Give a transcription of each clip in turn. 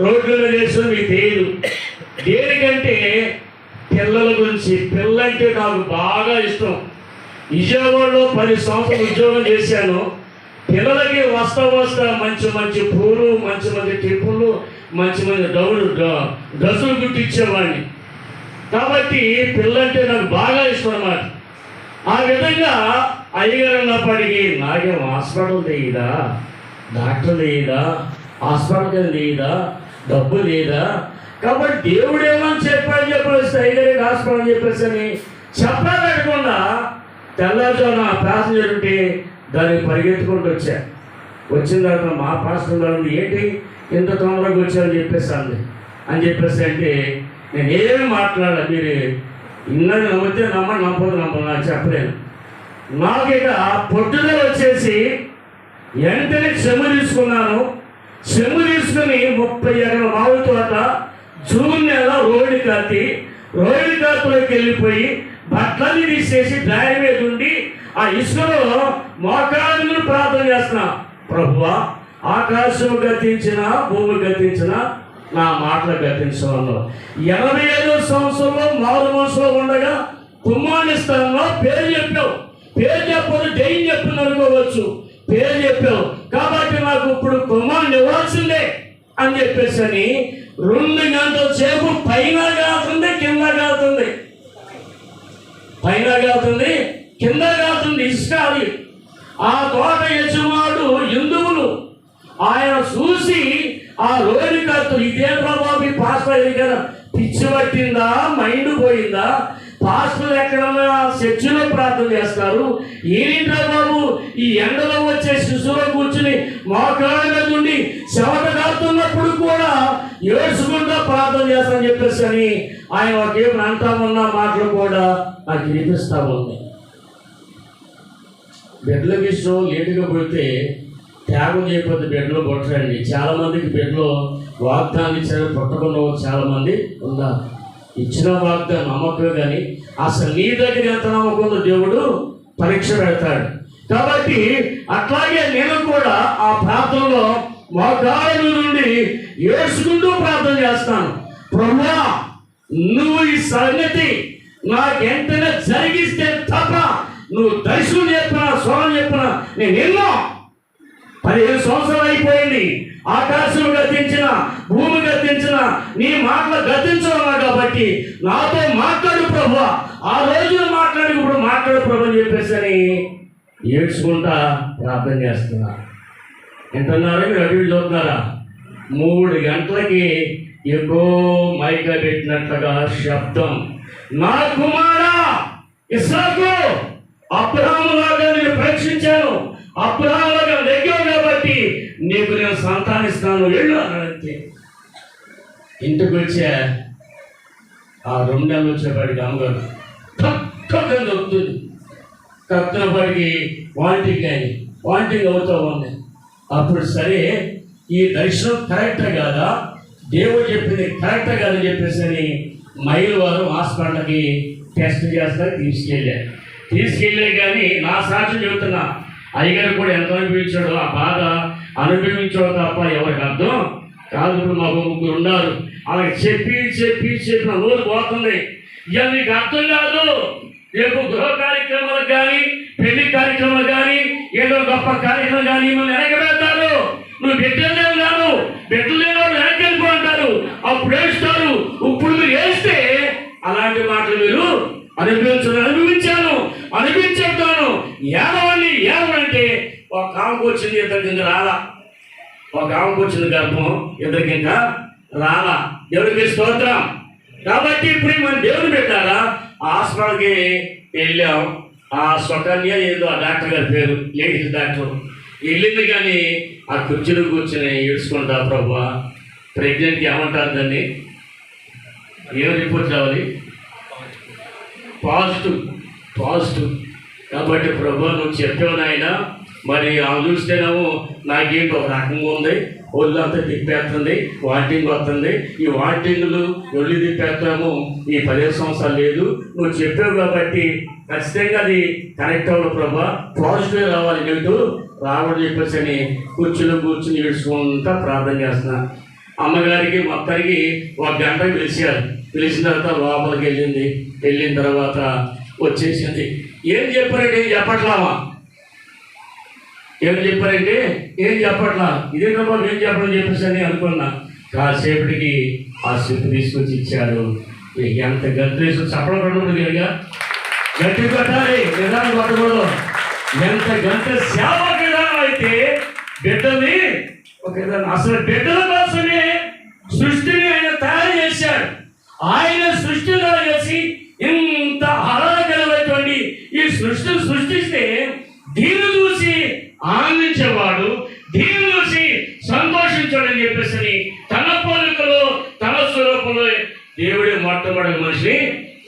రోడ్లలో చేసిన మీకు తెలియదు. దేనికంటే పిల్లల గురించి. పిల్లంటే నాకు బాగా ఇష్టం. విజయవాడలో 10 సంవత్సరాలు ఉద్యోగం చేశాను. పిల్లలకి వస్తా మంచి మంచి పూలు, మంచి మంచి టిప్పులు, మంచి మంచి డ్రెస్సులు కుట్టించేవాడిని. కాబట్టి పిల్లంటే నాకు బాగా ఇష్టం అన్నమాట. ఆ విధంగా అయ్యగారు అన్నప్పటికీ నాకేం హాస్పిటల్ తెయ్యదా, డాక్టర్ తెయ్యదా, హాస్పిటల్ తెయ్యదా, డబ్బు లేదా. కాబట్టి దేవుడు ఏమని చెప్పేసి అయ్యగారికి హాస్పిటల్ అని చెప్పేసి అని చెప్పకుండా తెల్లజామున ప్యాసింజర్ ఉంటే దానికి పరిగెత్తుకుంటూ వచ్చిన తర్వాత మా పాస్టర్ గారు ఏంటి ఇంత తొందరగా వచ్చారని చెప్పేసి అని చెప్పేసి అంటే నేను ఏమీ మాట్లాడాలి. మీరు ఇన్నది నమ్మితే నమ్మదు నాకు చెప్పలేను. నాకు ఇక పొట్టుదల వచ్చేసి వెంటనే శ్రమ తీసుకున్నాను. శ్రమ తీసుకుని 30 ఎకరాల మామిడి తోట జూన్ నెల రోడ్డు కాతులోకి వెళ్ళిపోయి బట్టలన్నీ తీసేసి డ్రైవర్ మీద ఉండి ఆ ఇసుకలో మోకాళ్ళను ప్రార్థన చేస్తున్నా. ప్రభువా, ఆకాశం గతించిన, భూమి గతించిన, నా మాటలు గతించవన్నావు. 85 సంవత్సరంలో మారు మనసులో ఉండగా కుమ్మాని స్థానంలో పేరు చెప్పావు. పేరు చెప్పదు దెయ్యం చెప్పింది అనుకోవచ్చు. పేరు చెప్పావు కాబట్టి నాకు ఇప్పుడు కుమ్మాన్ని ఇవ్వాల్సిందే అని చెప్పేసి అని 2 గంటల సేపు పైన కాలుతుంది, కింద కాలుతుంది, పైన కాలుతుంది, కింద కాలుతుంది ఇసుక. అది ఆ తోట యజమానుడు హిందువులు. ఆయన చూసి ఆ రోడ్డు కాదు ఇదే బాబు పాస్టర్ కదా పిచ్చి పట్టిందా, మైండ్ పోయిందా, పాస్టర్లు ఎక్కడన్నా చర్చిలో ప్రార్థన చేస్తారు, ఏంటా బాబు ఈ ఎండలో వచ్చే శిశువులో కూర్చుని మోకాళ్ళ నుండి చెమట కాస్తున్నప్పుడు కూడా ఏడ్చుకుంటా ప్రార్థన చేస్తానని చెప్పేసి అని ఆయన ఒకేం అంటామన్న మాటలు కూడా నాకు వినిపిస్తా ఉంది. బిడ్డల విషయం లేటుగా పుడితే త్యాగం చేయకపోతే బిడ్డలు పుట్టరండి. చాలామందికి బిడ్డలు వాగ్దానం ఇచ్చిన పుట్టకుండా చాలామంది ఉన్నారు. ఇచ్చిన వాగ్దానం నమ్మకమే కానీ అసలు నీ దగ్గర ఎంత నమ్మకం ఉందో దేవుడు పరీక్ష పెడతాడు. కాబట్టి అట్లాగే నేను కూడా ఆ ప్రార్థనలో మోకాళ్ళ నుండి ఏడ్చుకుంటూ ప్రార్థన చేస్తాను. ప్రభువా, నువ్వు ఈ సంగతి నాకెంతనే జరిగిస్తే తప్ప నువ్వు దర్శనం చెప్పినా, స్వరం చెప్పినా నేను ఎన్నో 15 సంవత్సరాలు అయిపోయింది. ఆకాశం గతించిన, భూమి గతించిన, నీ మాటలు గతించవన్నా కాబట్టి నాతో మాట్లాడు ప్రభువా, ఆ రోజున మాట్లాడి ఇప్పుడు మాట్లాడు ప్రభు అని చెప్పేసి అని ఏడ్చుకుంటా ప్రార్థన చేస్తున్నా. వింటున్నారా? మీరు అడిగి చూస్తున్నారా? 3 గంటలకి ఎక్కువ మైక పెట్టినట్లుగా శబ్దం, నా కుమారా ఇస్సాకు, అబ్రహాములాగా నేను పరీక్షించాను, అబ్రహాములాగా నెగ్గావు కాబట్టి నీకు నేను సంతానిస్తాను, వెళ్ళు అన్నది. ఇంటికి వచ్చే ఆ 2 నెలలు వచ్చేపాటికి అమ్మగారు కక్కని దొరుకుతుంది. కక్కినప్పటికి వాంటింగ్ అవుతూ ఉంది. అప్పుడు సరే ఈ దర్శనం కరెక్టా కాదా, దేవుడు చెప్పింది కరెక్టా కాదని చెప్పేసి అని మైలు వారు హాస్పిటల్కి టెస్ట్ చేస్తారు తీసుకెళ్ళే కానీ నా సాక్షి చెబుతున్నా, అయ్యగారు కూడా ఎంత అనుభవించాడో ఆ బాధ అనుభవించాడో తప్ప ఎవరికి అర్థం కాదు. ఇప్పుడు మా 3 ఉన్నారు. అలా చెప్పి నా నోరు పోతుంది. ఇక నీకు అర్థం కాదు. రేపు గృహ కార్యక్రమాలకు కానీ, పెళ్లి కార్యక్రమాలు కానీ, ఏదో గొప్ప కార్యక్రమం కానీ మిమ్మల్ని వెనకబెడతారు. నువ్వు బిడ్డలే ఉన్నాను, బిడ్డలు లేని వాళ్ళు వెనక్కి వెళ్ళిపోతారు. అప్పుడు వేస్తారు. ఇప్పుడు మీరు వేస్తే అలాంటి మాటలు మీరు అనుభవించాను, అనిపించేస్తాను. ఏడవంటే ఒక ఆమెకు వచ్చింది, ఇద్దరికి ఇంకా రాలా. ఒక ఆమెకు వచ్చింది గర్భం, ఇద్దరికి ఇంకా రాలా. దేవుడికి స్తోత్రం. కాబట్టి ఇప్పుడు మన దేవుడు పెట్టారా హాస్పిటల్కి వెళ్ళాం. ఆ స్వకన్య ఏదో ఆ డాక్టర్ గారి పేరు, లేడీస్ డాక్టర్ వెళ్ళింది. కానీ ఆ కుర్చీలో కూర్చొని ఏడ్చుకుంటా, ప్రభువా ప్రెగ్నెంట్కి ఏమంటారు దాన్ని, ఏం రిపోర్ట్ రావాలి, పాజిటివ్. కాబట్టి ప్రభువా నువ్వు చెప్పావు నాయన. మరి ఆమె చూస్తేనేమో నాకేంటి ఒక రకంగా ఉంది, ఒళ్ళంతా తిప్పేస్తుంది, వాంటింగ్ వస్తుంది. ఈ వాంటింగ్లు ఒళ్ళు తిప్పేస్తాము ఈ 15 సంవత్సరాలు లేదు. నువ్వు చెప్పావు కాబట్టి ఖచ్చితంగా అది కనెక్ట్ అవ్వదు ప్రభా, పాజిటివ్ రావాలి, నెగిటివ్ రావడం చెప్పేసి అని కూర్చుని ఏడ్చుకుంటా ప్రార్థన చేస్తున్నా. అమ్మగారికి మొత్తానికి 1 గంటకు పిలిచారు. పిలిచిన తర్వాత లోపలికి వెళ్ళిన తర్వాత వచ్చేసింది. ఏం చెప్పారంటే ఏం చెప్పట్లామా, ఏం చెప్పారంటే ఏం చెప్పట్లా. ఇదేంటమ్మా ఏం చెప్పడం చెప్పేసి అని అనుకున్నా. కాసేపటికి ఆ స్లిప్ తీసుకొచ్చి ఇచ్చాడు. ఎంత గంట వేసుకుని చప్పడం పడుతుంది, గట్టి కొట్టాలి, విధానం కొట్టకూడదు. ఎంత గంట సేవ విధానం అయితే బిడ్డని ఒక అసలు బిడ్డల కోసమే సృష్టిని ఆయన తయారు చేశాడు. ఆయన సృష్టిలో చేసి ఇంత ఆరాధనటువంటి ఈ సృష్టిని సృష్టిస్తే దీన్ని చూసి ఆనందించేవాడు, దీన్ని చూసి సంతోషించాడని చెప్పేసి తన పోలికలో తన స్వరూపంలో దేవుడి మొట్టమొదటి మనిషిని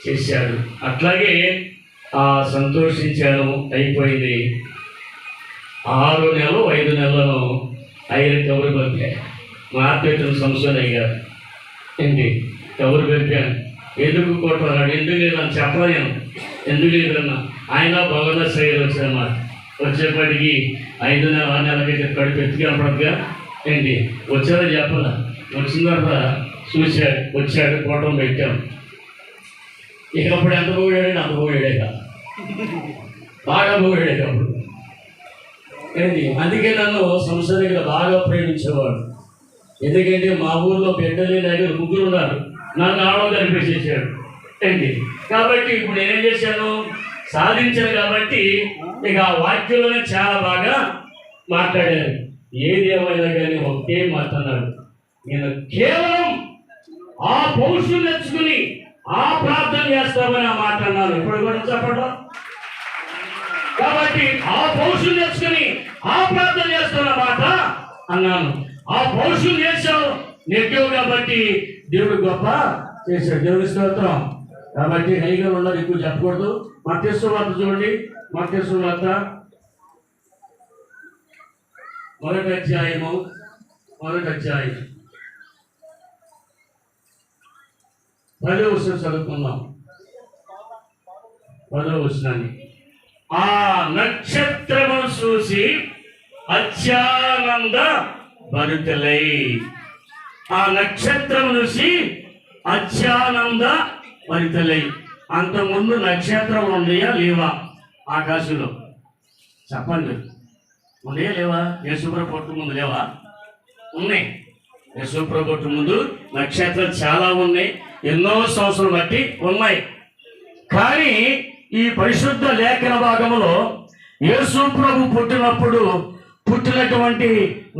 చేశాడు. అట్లాగే సంతోషించాను, అయిపోయింది. 6 నెలలు 5 నెలలను ఆయన కబురు పంపాను. మార్కెట్ను సంస్థలు అయ్యారు. ఏంటి కబురు పంపాను. ఎందుకు కొట్టాడు, ఎందుకు లేదని చెప్పలేను, ఎందుకు లేదన్నా. ఆయన భగవన శైలి వచ్చారన్నమాట. వచ్చేప్పటికి 5 నెలల 6 నెలలకి కడుపు ఎత్తుకనపడదుగా. ఏంటి వచ్చారో చెప్పాల. వచ్చిన తర్వాత చూశాడు, వచ్చాడు, కోటం పెట్టాం. ఇకప్పుడు ఎంత పోయాడండి, అంత పోయాడేక, బాగా పోయాడే అప్పుడు. ఏంటి అందుకే నన్ను సంస్థ దగ్గర బాగా ప్రేమించేవాడు. ఎందుకంటే మా ఊర్లో బిడ్డలే దగ్గర 3 ఉన్నారు, నన్ను ఆడో కనిపించేసాడు. ఏంటి కాబట్టి ఇప్పుడు నేనేం చేశాను, సాధించాను. కాబట్టి ఇక ఆ వాక్యంలోనే చాలా బాగా మాట్లాడారు. ఏది ఏమైనా కానీ ఒకే మాట్లాడాడు. నేను కేవలం ఆ పౌరుషులు తెచ్చుకుని ఆ ప్రార్థన చేస్తామని ఆ మాట అన్నాను. ఇప్పుడు కూడా చెప్పడం. కాబట్టి ఆ పౌరుషులు తెచ్చుకుని ఆ ప్రార్థన చేస్తున్న మాట అన్నాను. ఆ పౌరుషులు చేశావు నెగ్గావు కాబట్టి దేవుడు గొప్ప చేశాడు. దేవుడి స్తోత్రం. కాబట్టి హైగా ఉన్నది ఎక్కువ చెప్పకూడదు. మత్తయి సువార్త చూడండి. మత్తయి సువార్త 1వ అధ్యాయము 10వ వచనం చదువుకుందాం. 10వ వచనాన్ని. ఆ నక్షత్రమును చూసి అత్యానంద భరితులై. ఆ నక్షత్రం చూసి అత్యానంద భరితులై. అంతకుముందు నక్షత్రం ఉన్నాయా లేవా ఆకాశంలో? చెప్పండి, ఉన్నాయా లేవా? యేసుప్రభు పుట్టు ముందు లేవా? ఉన్నాయి. యేసుప్రభు పుట్టు ముందు నక్షత్రాలు చాలా ఉన్నాయి, ఎన్నో సంవత్సరాలు బట్టి ఉన్నాయి. కానీ ఈ పరిశుద్ధ లేఖన భాగంలో యేసుప్రభు పుట్టినటువంటి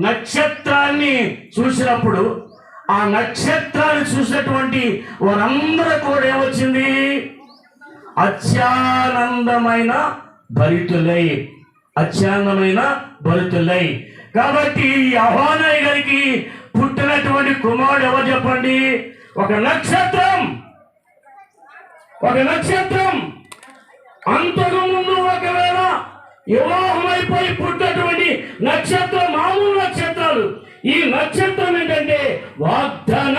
నక్షత్రాన్ని చూసినప్పుడు ఆ నక్షత్రాన్ని చూసినటువంటి వారందరూ కూడా ఏమొచ్చింది? అత్యానందమైన భరితులై. అత్యానందమైన భరితులై. కాబట్టి యోహానయ్య గారికి పుట్టినటువంటి కుమారుడు ఎవరు చెప్పండి? ఒక నక్షత్రం. అంతకు ముందు ఒకవేళ వివాహమైపోయి పుట్టినటువంటి నక్షత్రం మామూలు నక్షత్రాలు. ఈ నక్షత్రం ఏంటంటే వాగ్దాన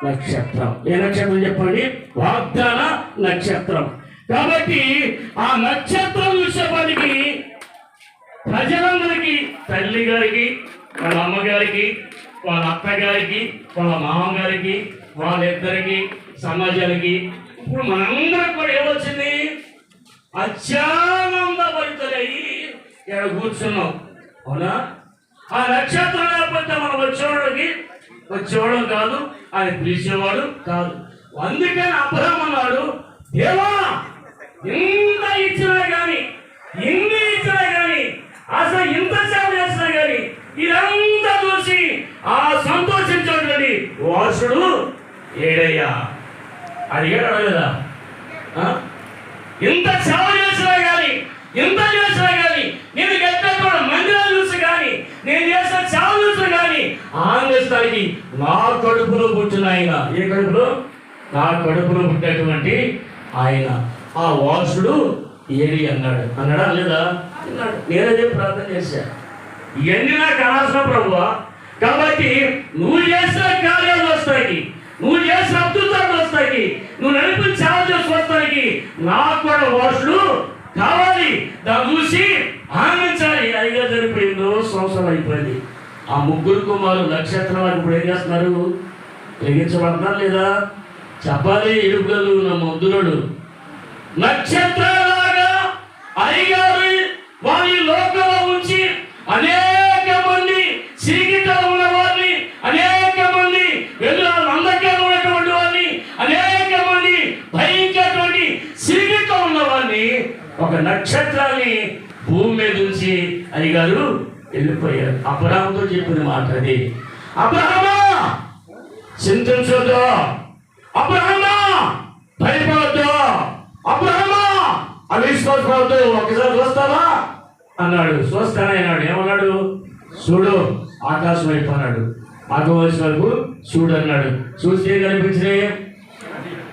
నక్షత్రం. ఏ నక్షత్రం చెప్పండి? వాగ్దాన నక్షత్రం. కాబట్టి ఆ నక్షత్రం చూసేవాడికి ప్రజలందరికీ, తల్లి గారికి, వాళ్ళ అమ్మగారికి, వాళ్ళ అత్తగారికి, వాళ్ళ మామగారికి, వాళ్ళిద్దరికి, సమాజానికి, ఇప్పుడు మనందరం కూడా ఏమొచ్చింది? అత్యానంద భరితులయ్యి ఇక్కడ కూర్చున్నాం. అవునా? ఆ నక్షత్రం లేకపోతే మనం వచ్చేవాడు కాదు, ఆయన పిలిచేవాడు కాదు. అందుకని అబ్రహాము అన్నాడు, దేవా ఇంత ఇచ్చినా కానీ, ఇన్ని ఇచ్చినా కానీ, అసలు ఇంత సేవ చేసినా కానీ ఇదంతా చూసి ఆ సంతోషించేటువంటి వాసుడు ఏడయ్యా అడిగాడు, అడగదా? ఇంత సేవ చేసినా కానీ, ఇంత చేసినా కానీ, నేను ఎక్కడ మందిరాలు చూసి కానీ, నేను చేసిన సేవ చూసి కానీ ఆనందిస్తానికి నా కడుపులో పుట్టిన ఆయన. ఏ కడుపులో? నా కడుపులో పుట్టినటువంటి ఆయన. ఆ వాసుడు ఏడి అన్నాడా లేదా? అన్నాడు. నేనదే ప్రార్థన చేశా. ఇవన్నీ నాకు అనవసరం ప్రభువా. కాబట్టి నువ్వు చేసిన కార్యాలు వస్తాయి, నువ్వు చేసిన అద్భుతాలు వస్తాయి, నువ్వు నడిపిన సేవ చేసి వస్తానికి నాకు కూడా వాసుడు కావాలి. దాన్ని చూసి ఆనందించాలి. 5 జరిపోయిందో సంవత్సరం అయిపోయింది. ఆ ముగ్గురు కుమారులు నక్షత్రాలకు ఇప్పుడు ఏం చేస్తున్నారు? వెలిగించబడుతున్నారు లేదా? చెప్పాలి. ఇడుపులు నా ముద్దురుడు నక్షత్రాలాగా అయ్యగారు వారి లోకంలో ఉంచి అనేక మంది చీకటిలో ఉన్న వారిని, అనేక మంది అంధకారం ఉన్నటువంటి వారిని, అనేక మంది భయంకరటువంటి చీకటిలో ఉన్న వారిని ఒక నక్షత్రాన్ని భూమి మీద ఉంచి అయ్యగారు వెళ్ళిపోయారు. అబ్రహాముతో చెప్పిన మాట అది. అబ్రహామా చింతించొద్దు, అబ్రహామా భయపడద్దు, అబ్రహామా అవిశ్వాసపడద్దు, ఒకసారి చూస్తావా అన్నాడు. చూస్తానన్నాడు. ఏమన్నాడు? చూడు ఆకాశం వైపు అన్నాడు. ఆకాశం వైపు చూడు అన్నాడు. చూస్తే ఏం కనిపించినాయి?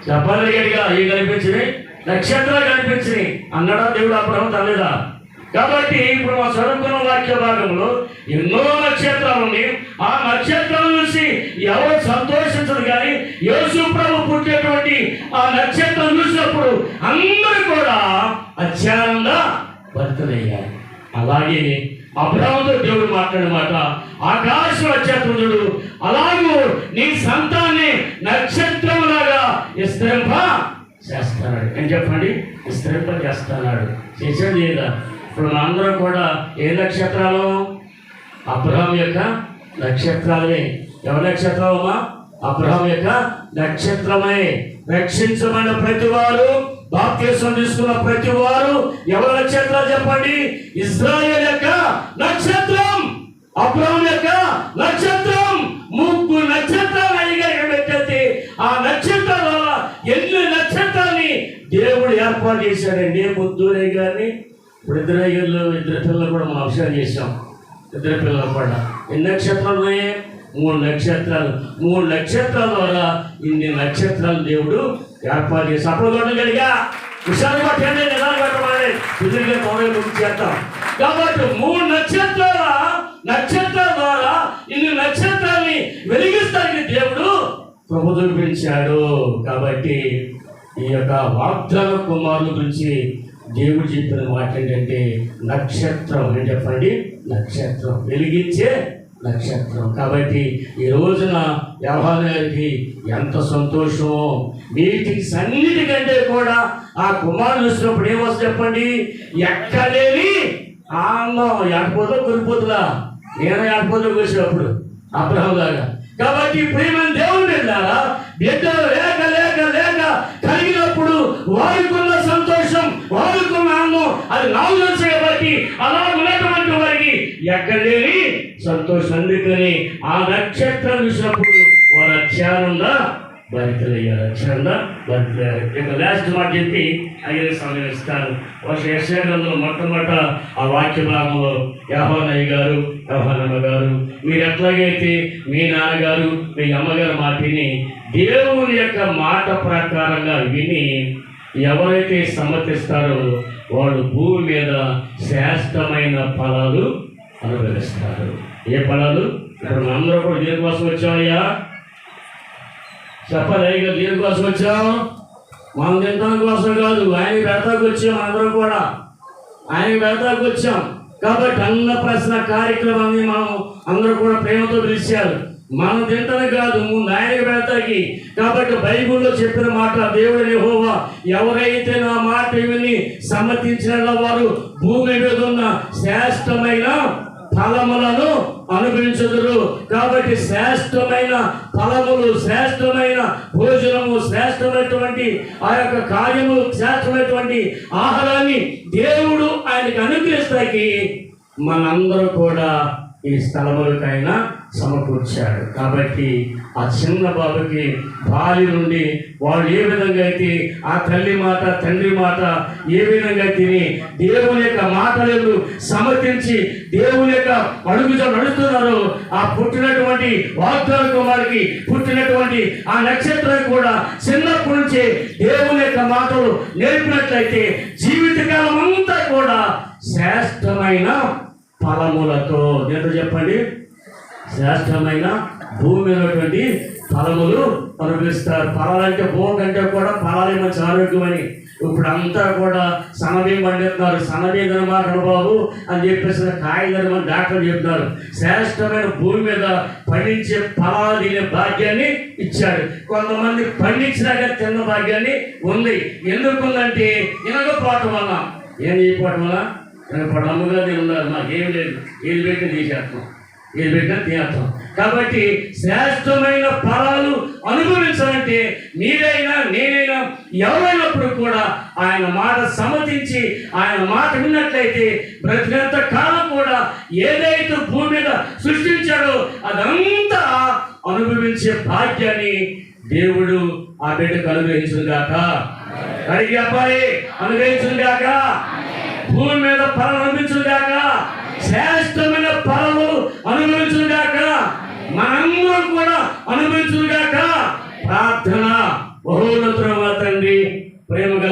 చెప్పాలి గడిగా. ఏం కనిపించినాయి? నక్షత్రాలు కనిపించినాయి అన్నాడా దేవుడు అబ్రహాము తనలేదా? కాబట్టి ఇప్పుడు మా చదువుకున్న వాక్య భాగంలో ఎన్నో నక్షత్రాలు ఉన్నాయి. ఆ నక్షత్రాల నుంచి ఎవరు సంతోషించదు, కానీ యేసు ప్రభు పుట్టేటువంటి ఆ నక్షత్రం చూసినప్పుడు అందరూ కూడా అత్యానంద భరితులయ్యారు. అలాగే అబ్రహాముతో దేవుడు మాట్లాడిన మాట, ఆకాశం నక్షత్రుడు అలాగూ నీ సంతాన్ని నక్షత్రములాగా విస్తరింప చేస్తాడు. ఏం చెప్పండి? విస్తరింప చేస్తున్నాడు. చేసేది లేదా? ఇప్పుడు మనందరం కూడా ఏ నక్షత్రాలు? అబ్రహాం యొక్క నక్షత్రాలే. ఎవరి నక్షత్రమా? అబ్రహాం యొక్క నక్షత్రమే. రక్షించబడిన ప్రతి వారు, బాప్తిస్మం తీసుకున్న ప్రతి వారు ఎవరి నక్షత్రాలు చెప్పండి? ఇశ్రాయేలు యొక్క నక్షత్రం, అబ్రహాం యొక్క నక్షత్రం. ముగ్గురు నక్షత్రాలు అయ్యగా పెట్టేది. ఆ నక్షత్రాల వల్ల ఎన్ని నక్షత్రాన్ని దేవుడు ఏర్పాటు చేశాడండి. ముద్దురయ్య గారిని, ఇప్పుడు ఇద్దరు పిల్లలు కూడా మనం అభిషేకం చేశాం. ఇద్దరు పిల్లలు కూడా ఎన్ని నక్షత్రాలు ఉన్నాయి? 3 నక్షత్రాలు. 3 నక్షత్రాల ద్వారా ఇన్ని నక్షత్రాలు దేవుడు ఏర్పాటు చేసి అప్పుడు కొట్టగలిగా విషయాలు పట్టండి, నిదాలు పెట్టమని కుదిరిగా చేస్తాం. కాబట్టి 3 నక్షత్రాల ద్వారా ఇన్ని నక్షత్రాన్ని వెలిగిస్తానికి దేవుడు కృప చూపించాడు. కాబట్టి ఈ యొక్క వాగ్దాన కుమారుల గురించి దేవుడు చెప్పిన మాట ఏంటంటే నక్షత్రం అని చెప్పండి. నక్షత్రం, వెలిగించే నక్షత్రం. కాబట్టి ఈ రోజున యోహాను గారికి ఎంత సంతోషమో. మీటింగ్స్ అన్నిటికంటే కూడా ఆ కుమారుడు చూసినప్పుడు ఏమొస్తుంది చెప్పండి? ఎక్కలేని ఆనందం. ఏకపోతే కొరిపోతుందా? నేను ఏకపోతే కూర్చున్నప్పుడు అబ్రహాం లాగా. కాబట్టి ప్రియమైన దేవుని బిడ్డలారా, బిడ్డలు లేక లేక లేక కలిగినప్పుడు వారికున్న సంతోషం, వారికున్న ఆనందం అది నాకు తెలుసు. కాబట్టి అలా ఉన్నటువంటి వారికి ఎక్కడ లేని సంతోషం. అందుకని ఆ నక్షత్రం చూసినప్పుడు వారు అత్యానంద భరితులయ్యారు. అత్యానంద భరితులయ్యారు. ఇక లాస్ట్ మాట చెప్పి అయ్యే సమయం ఇస్తాను. యెషయా మొట్టమొదట ఆ వాక్య భాగంలో యోహానయ్య గారు, యోహానమ్మ గారు, మీరు ఎట్లాగైతే మీ నాన్నగారు మీ అమ్మగారు మాటిని దేవుని యొక్క మాట ప్రకారంగా విని ఎవరైతే సమ్మతిస్తారో వాళ్ళు భూమి మీద శ్రేష్టమైన ఫలాలు అనుభవిస్తారు. ఏ ఫలాలు? ఇప్పుడు అందరూ కూడా దేనికోసం వచ్చామయ్యా? చెప్పాలి. అయ్యగా దేనికోసం వచ్చాం? మనం తినడానికి కోసం కాదు, ఆయన పెడతాకు వచ్చాం. అందరూ కూడా ఆయన పెడతాకు వచ్చాం. కాబట్టి అన్న ప్రశ్న కార్యక్రమాన్ని మనం అందరూ కూడా ప్రేమతో పిలిచారు. మనం తింటానికి కాదు, ముందు ఆయనకి పెడతాకి. కాబట్టి బైబిల్లో చెప్పిన మాట, దేవుడు యెహోవా ఎవరైతే నా మాట విని సమ్మతించిన వారు భూమి మీద ఉన్న శ్రేష్టమైన ఫలములను అనుభవించుదురు. కాబట్టి శ్రేష్టమైన ఫలములు, శ్రేష్టమైన భోజనము, శ్రేష్టమైనటువంటి ఆ యొక్క కార్యములు, శ్రేష్టమైనటువంటి ఆహారాన్ని దేవుడు ఆయనకు అనుగ్రహిస్తాకి మనందరూ కూడా ఈ స్థలములకైనా సమకూర్చాడు. కాబట్టి ఆ చిన్న బాబుకి భార్య నుండి వాళ్ళు ఏ విధంగా అయితే ఆ తల్లి మాట తండ్రి మాట ఏ విధంగా తిని దేవుని యొక్క మాటలను సమర్థించి దేవుని యొక్క అడుగుజా నడుస్తున్నారో ఆ పుట్టినటువంటి వాగ్దాన కుమారుడికి పుట్టినటువంటి ఆ నక్షత్రం కూడా చిన్నప్పటి నుంచే దేవుని యొక్క మాటలు నేర్పినట్లయితే జీవితకాలం అంతా కూడా శ్రేష్టమైన ఫలములతో, నేను చెప్పండి, శ్రేష్టమైన భూమి అయినటువంటి ఫలములు అనుభవిస్తారు. ఫలాలంటే భూమి కంటే కూడా ఫలాలే మంచి ఆరోగ్యమని. ఇప్పుడు అంతా కూడా సన్నబియ్యం పండిస్తున్నారు. సన్నబియ్యం తినమాకండి బాబు అని చెప్పేసి కాయలు మన డాక్టర్లు చెప్తున్నారు. శ్రేష్టమైన భూమి మీద పండించే ఫలాలు తినే భాగ్యాన్ని ఇచ్చాడు. కొంతమంది పండించినాక తిన్న భాగ్యాన్ని ఉంది. ఎందుకుందంటే వినకపోవటం వల్ల. ఏం చేయకపోవటం వల్ల? వినకపోవడం. అమ్మగారు ఉన్నారు, మాకేం లేదు, ఏది పెట్టిన తీసేస్తాం, ఏది పెట్టినా తినేస్తాం. కాబట్టి శ్రేష్టమైన ఫలాలు అనుభవించాలంటే మీరైనా నేనైనా ఎవరైనప్పుడు కూడా ఆయన మాట సమ్మతించి ఆయన మాట విన్నట్లయితే బ్రతికినంత కాలం కూడా ఏదైతే భూమి మీద సృష్టించాడో అదంతా అనుభవించే భాగ్యాన్ని దేవుడు ఆ బిడ్డకు అనుగ్రహించును గాక. అడిగి అబ్బాయి అనుగ్రహించును గాక. భూమి మీద ఫలం